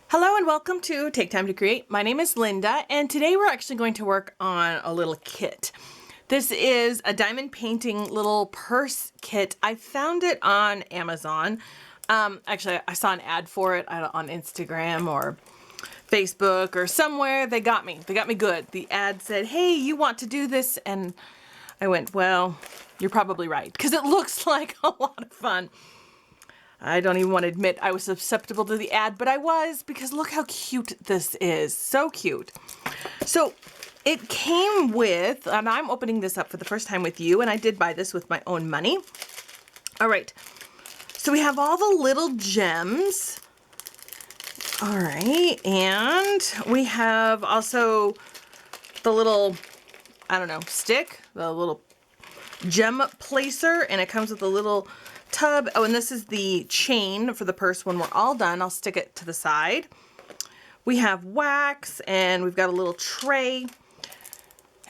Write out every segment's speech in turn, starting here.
Hello and welcome to Take Time to Create. My name is Linda and today we're actually going to work on a little kit. This is a diamond painting little purse kit. I found it on Amazon. Actually, I saw an ad for it on Instagram or Facebook or somewhere. They got me good. The ad said, hey, you want to do this? And I went, well, you're probably right, because it looks like a lot of fun. I don't even want to admit I was susceptible to the ad, but I was, because look how cute this is. So cute. So it came with, and I'm opening this up for the first time with you, and I did buy this with my own money. All right. So we have all the little gems. All right. And we have also the little, I don't know, stick, the little gem placer, and it comes with a little tub. Oh, and this is the chain for the purse. When we're all done, I'll stick it to the side. We have wax and we've got a little tray.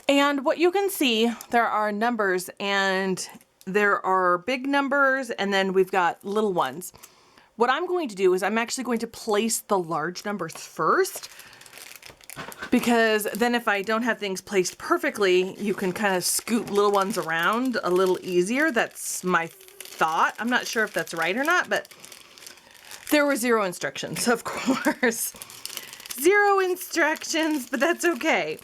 And what you can see, there are numbers, and there are big numbers, and then we've got little ones. What I'm going to do is I'm actually going to place the large numbers first, because then if I don't have things placed perfectly, you can kind of scoot little ones around a little easier. That's my thought. I'm not sure if that's right or not, but there were zero instructions, of course. Zero instructions, but that's okay.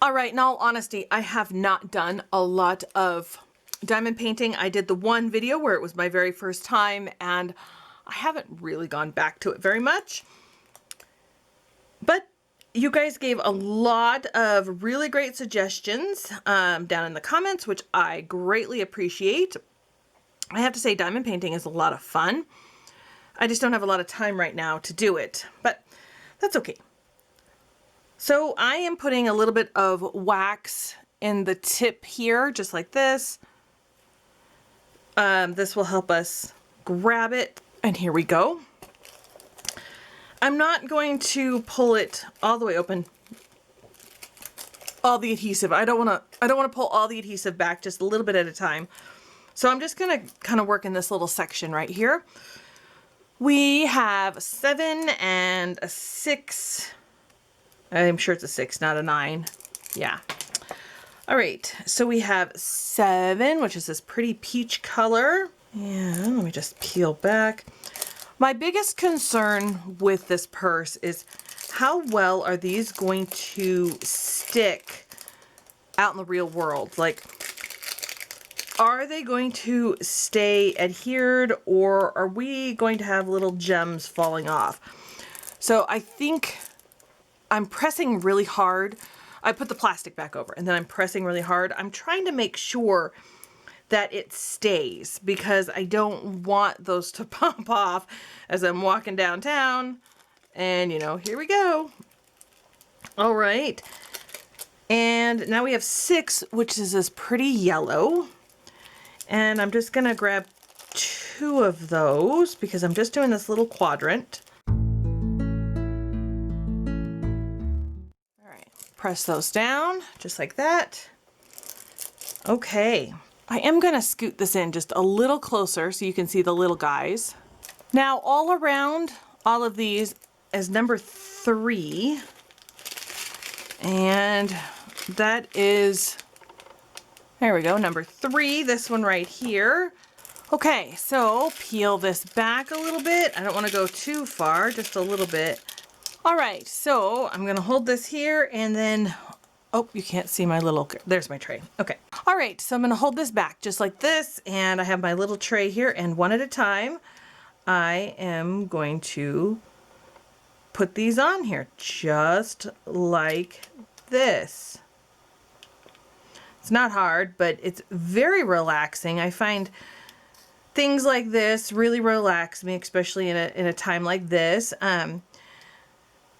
All right, in all honesty, I have not done a lot of diamond painting. I did the one video where it was my very first time, and I haven't really gone back to it very much. But you guys gave a lot of really great suggestions down in the comments, which I greatly appreciate. I have to say, diamond painting is a lot of fun. I just don't have a lot of time right now to do it, but that's okay. So I am putting a little bit of wax in the tip here, just like this. This will help us grab it. And here we go. I'm not going to pull it all the way open. All the adhesive. I don't want to pull all the adhesive back, just a little bit at a time. So I'm just going to kind of work in this little section right here. We have a 7 and a 6. I'm sure it's a 6, not a 9. Yeah. All right. So we have 7, which is this pretty peach color. And let me just peel back. My biggest concern with this purse is how well are these going to stick out in the real world? Like, are they going to stay adhered, or are we going to have little gems falling off? So I think I'm pressing really hard. I put the plastic back over and then I'm pressing really hard. I'm trying to make sure that it stays, because I don't want those to pop off as I'm walking downtown. And you know, here we go. All right. And now we have 6, which is this pretty yellow. And I'm just gonna grab 2 of those because I'm just doing this little quadrant. All right, press those down just like that. Okay, I am gonna scoot this in just a little closer so you can see the little guys. Now all around all of these is number 3. And that is, there we go, number 3, this one right here. Okay, so peel this back a little bit. I don't want to go too far, just a little bit. All right, so I'm going to hold this here and then, oh, you can't see my little, there's my tray. Okay. All right, so I'm going to hold this back just like this, and I have my little tray here, and one at a time, I am going to put these on here just like this. It's not hard, but it's very relaxing. I find things like this really relax me, especially in a time like this. I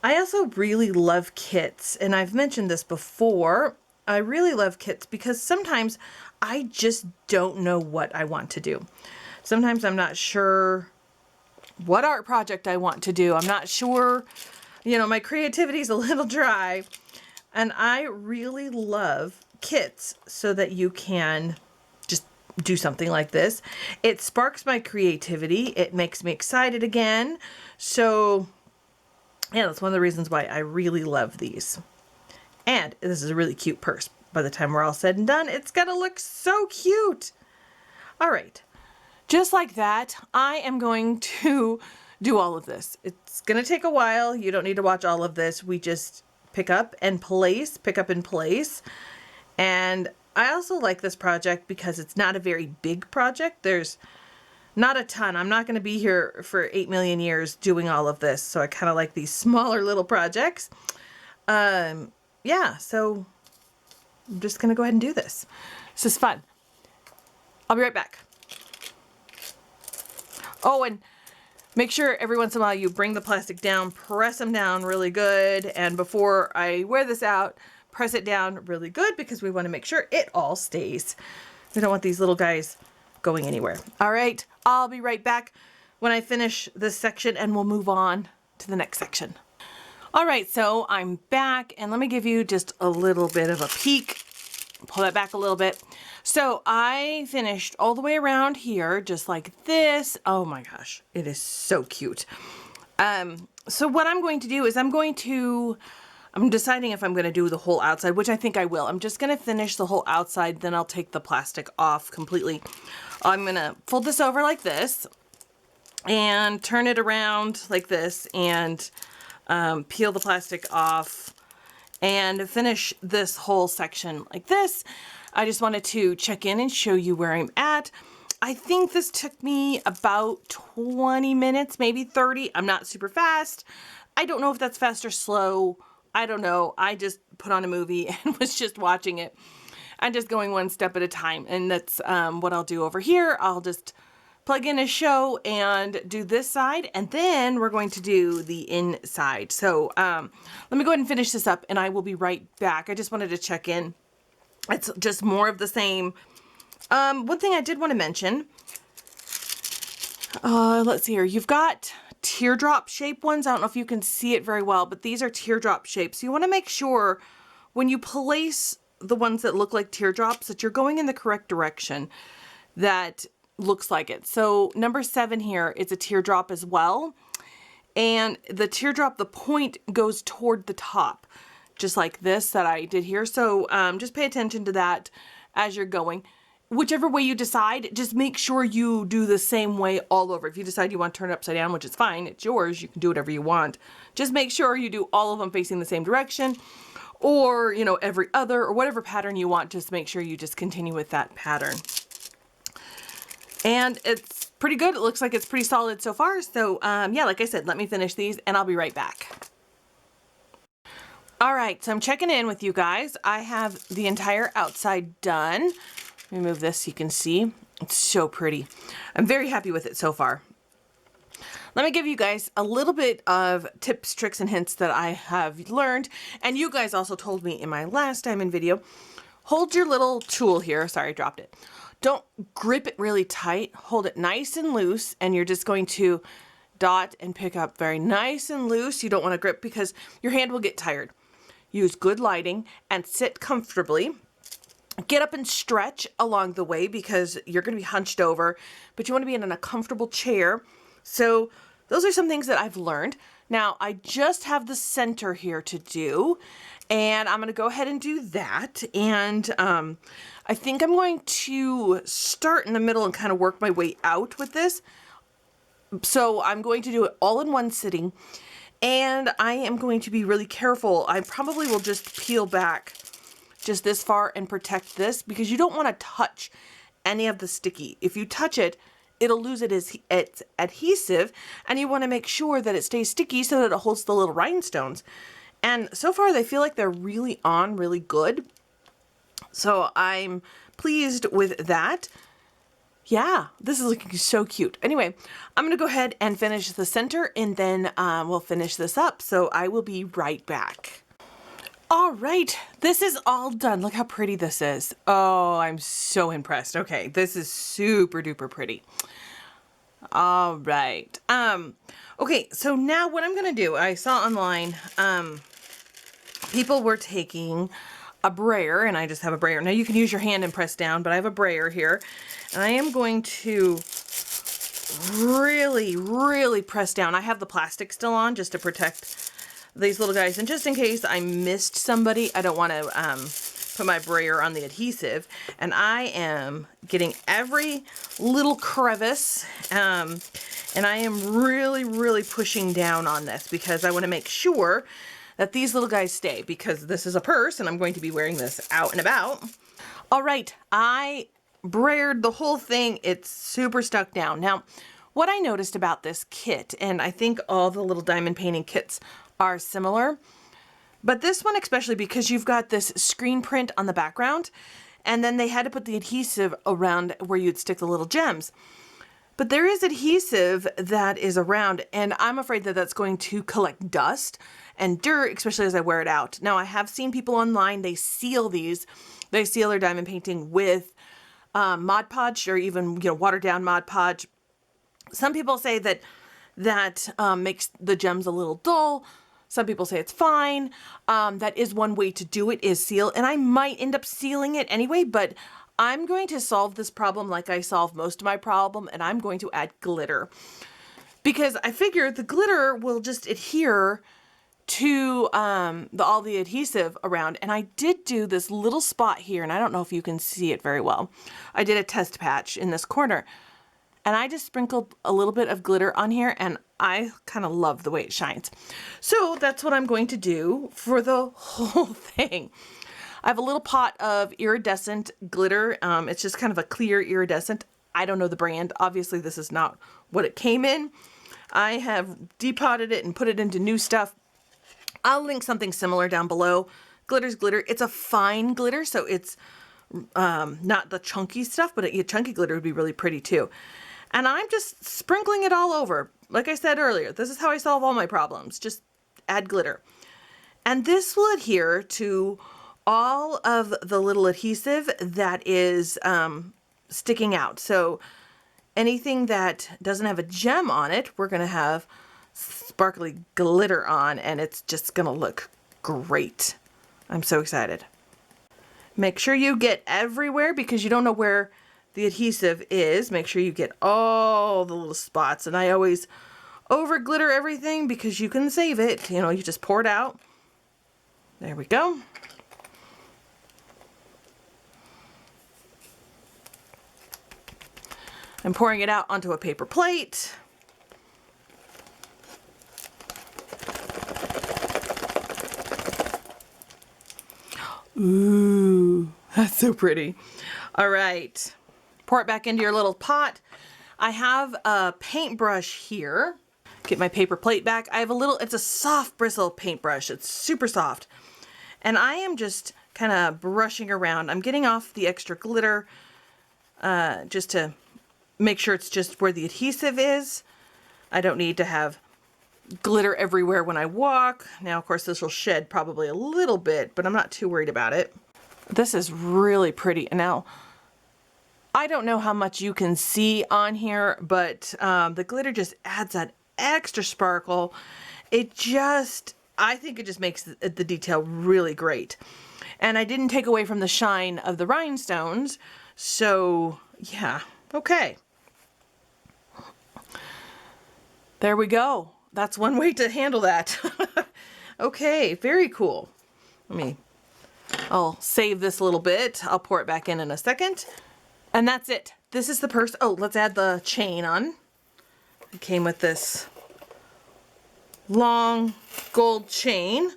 also really love kits, and I've mentioned this before. I really love kits because sometimes I just don't know what I want to do. Sometimes I'm not sure what art project I want to do. I'm not sure, you know, my creativity is a little dry, and I really love kits so that you can just do something like this. It sparks my creativity. It makes me excited again. So Yeah, that's one of the reasons why I really love these. And this is a really cute purse. By the time we're all said and done, it's gonna look so cute. All right, just like that, I am going to do all of this. It's gonna take a while. You don't need to watch all of this. We just pick up and place, pick up and place. And I also like this project because it's not a very big project. There's not a ton. I'm not going to be here for 8 million years doing all of this. So I kind of like these smaller little projects. Yeah, so I'm just going to go ahead and do this. This is fun. I'll be right back. Oh, and make sure every once in a while you bring the plastic down, press them down really good. And before I wear this out, press it down really good because we want to make sure it all stays. We don't want these little guys going anywhere. All right, I'll be right back when I finish this section and we'll move on to the next section. All right, so I'm back and let me give you just a little bit of a peek. Pull that back a little bit. So I finished all the way around here, just like this. Oh my gosh, it is so cute. So what I'm going to do is I'm deciding if I'm going to do the whole outside, which I think I will. I'm just going to finish the whole outside, then I'll take the plastic off completely. I'm going to fold this over like this and turn it around like this and peel the plastic off and finish this whole section like this. I just wanted to check in and show you where I'm at. I think this took me about 20 minutes, maybe 30. I'm not super fast. I don't know if that's fast or slow. I don't know. I just put on a movie and was just watching it and just going one step at a time. And that's what I'll do over here. I'll just plug in a show and do this side, and then we're going to do the inside. So let me go ahead and finish this up and I will be right back. I just wanted to check in. It's just more of the same. One thing I did want to mention, let's see here. You've got teardrop shape ones. I don't know if you can see it very well, but these are teardrop shapes. You want to make sure when you place the ones that look like teardrops that you're going in the correct direction that looks like it. So number 7 here is a teardrop as well. And the teardrop, the point goes toward the top, just like this that I did here. So just pay attention to that as you're going. Whichever way you decide, just make sure you do the same way all over. If you decide you want to turn it upside down, which is fine, it's yours, you can do whatever you want. Just make sure you do all of them facing the same direction, or, you know, every other, or whatever pattern you want. Just make sure you just continue with that pattern. And it's pretty good. It looks like it's pretty solid so far. So yeah, like I said, let me finish these and I'll be right back. All right, so I'm checking in with you guys. I have the entire outside done. Let me move this so you can see. It's so pretty. I'm very happy with it so far. Let me give you guys a little bit of tips, tricks, and hints that I have learned. And you guys also told me in my last diamond video, hold your little tool here. Sorry, I dropped it. Don't grip it really tight. Hold it nice and loose. And you're just going to dot and pick up very nice and loose. You don't want to grip because your hand will get tired. Use good lighting and sit comfortably. Get up and stretch along the way because you're going to be hunched over, but you want to be in a comfortable chair. So those are some things that I've learned. Now I just have the center here to do, and I'm going to go ahead and do that. And I think I'm going to start in the middle and kind of work my way out with this. So I'm going to do it all in one sitting, and I am going to be really careful. I probably will just peel back just this far and protect this because you don't want to touch any of the sticky. If you touch it, it'll lose its adhesive, and you want to make sure that it stays sticky so that it holds the little rhinestones. And so far they feel like they're really on really good. So I'm pleased with that. Yeah, this is looking so cute. Anyway, I'm going to go ahead and finish the center, and then we'll finish this up. So I will be right back. All right, this is all done. Look how pretty this is. Oh, I'm so impressed. Okay, this is super duper pretty. All right. Okay, so now what I'm gonna do, I saw online, people were taking a brayer, and I just have a brayer. Now you can use your hand and press down, but I have a brayer here, and I am going to really, really press down. I have the plastic still on just to protect these little guys. And just in case I missed somebody, I don't want to put my brayer on the adhesive. And I am getting every little crevice. And I am really, really pushing down on this because I want to make sure that these little guys stay, because this is a purse and I'm going to be wearing this out and about. All right, I brayered the whole thing. It's super stuck down. Now, what I noticed about this kit, and I think all the little diamond painting kits are similar, but this one especially because you've got this screen print on the background, and then they had to put the adhesive around where you'd stick the little gems. But there is adhesive that is around, and I'm afraid that that's going to collect dust and dirt, especially as I wear it out. Now, I have seen people online, they seal these. They seal their diamond painting with Mod Podge, or even, watered down Mod Podge. Some people say that makes the gems a little dull. Some people say it's fine. That is one way to do it, is seal. And I might end up sealing it anyway, but I'm going to solve this problem like I solve most of my problem, and I'm going to add glitter. Because I figure the glitter will just adhere to all the adhesive around. And I did do this little spot here, and I don't know if you can see it very well. I did a test patch in this corner, and I just sprinkled a little bit of glitter on here, and I kind of love the way it shines. So that's what I'm going to do for the whole thing. I have a little pot of iridescent glitter. It's just kind of a clear iridescent. I don't know the brand. Obviously, this is not what it came in. I have depotted it and put it into new stuff. I'll link something similar down below. Glitter's glitter. It's a fine glitter, so it's not the chunky stuff, but chunky glitter would be really pretty too. And I'm just sprinkling it all over. Like I said earlier, this is how I solve all my problems. Just add glitter. And this will adhere to all of the little adhesive that is sticking out. So anything that doesn't have a gem on it, we're going to have sparkly glitter on, and it's just going to look great. I'm so excited. Make sure you get everywhere, because you don't know where the adhesive is. Make sure you get all the little spots. And I always over glitter everything because you can save it. You just pour it out. There we go. I'm pouring it out onto a paper plate. Ooh, that's so pretty. All right. Pour it back into your little pot. I have a paintbrush here. Get my paper plate back. I have it's a soft bristle paintbrush. It's super soft. And I am just kind of brushing around. I'm getting off the extra glitter just to make sure it's just where the adhesive is. I don't need to have glitter everywhere when I walk. Now, of course, this will shed probably a little bit, but I'm not too worried about it. This is really pretty. And now, I don't know how much you can see on here, but the glitter just adds that extra sparkle. I think it just makes the detail really great. And I didn't take away from the shine of the rhinestones. So, yeah. Okay. There we go. That's one way to handle that. Okay, very cool. I'll save this a little bit. I'll pour it back in a second. And that's it. This is the purse. Oh, let's add the chain on. It came with this long gold chain.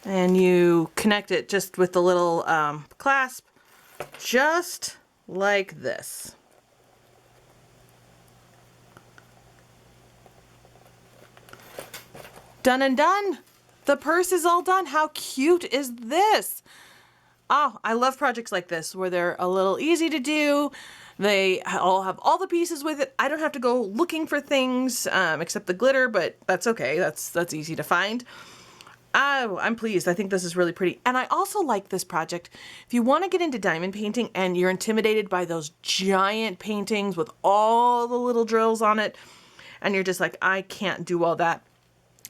And you connect it just with the little clasp, just like this. Done and done. The purse is all done. How cute is this? Oh, I love projects like this where they're a little easy to do. They all have all the pieces with it. I don't have to go looking for things except the glitter, but that's okay. That's easy to find. Oh, I'm pleased. I think this is really pretty. And I also like this project. If you want to get into diamond painting and you're intimidated by those giant paintings with all the little drills on it, and you're just like, I can't do all that,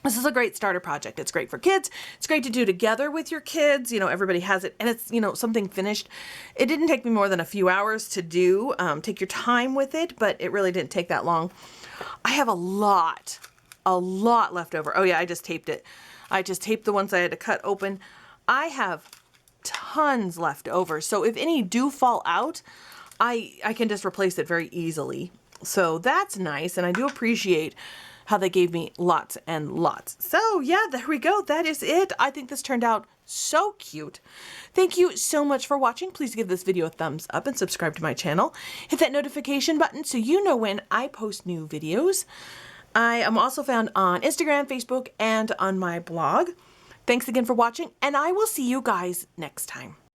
this is a great starter project. It's great for kids. It's great to do together with your kids. Everybody has it, and it's, something finished. It didn't take me more than a few hours to do. Take your time with it, but it really didn't take that long. I have a lot a lot left over. Oh yeah, I just taped it. I just taped the ones I had to cut open. I have tons left over. So if any do fall out, I can just replace it very easily. So that's nice, and I do appreciate how they gave me lots and lots. So yeah, there we go. That is it. I think this turned out so cute. Thank you so much for watching. Please give this video a thumbs up and subscribe to my channel. Hit that notification button so you know when I post new videos. I am also found on Instagram, Facebook, and on my blog. Thanks again for watching, and I will see you guys next time.